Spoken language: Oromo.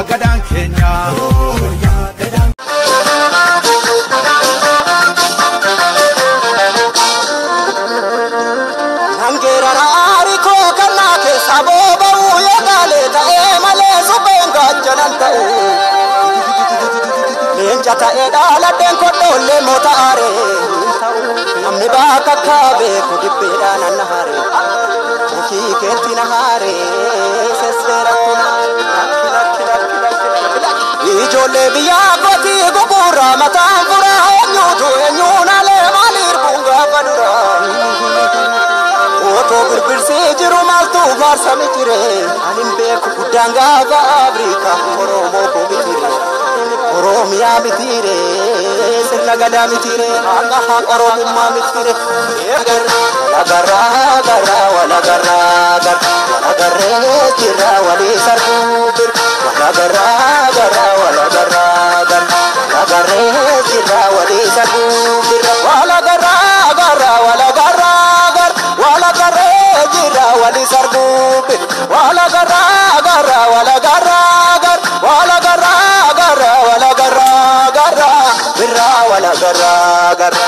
gadaan keenya. Nangera ariko kana ke saboba uya dale ta emale subenga jananta lenjata edala den ko dole motare amne ba kakkabe ko dibeda nanhare ki ketina hare sesera ijole biya goti gogura matan pura nyutu nyuna le manir bunga padura oto birbirse jiru maltu farsa mitire anim be ku gudanga ga afrika oromo ko mitire oromia mitire sirna gada mitire anga han oromumma mitire garra garra wala garra wala garre tira wali sarkubir wala garra garra wala garra wala garre tira wali sarkubir wala garra garra wala garra wala garre tira wali sarkubir wala garra garra wala garra wala garra garra wala garra birra wala garra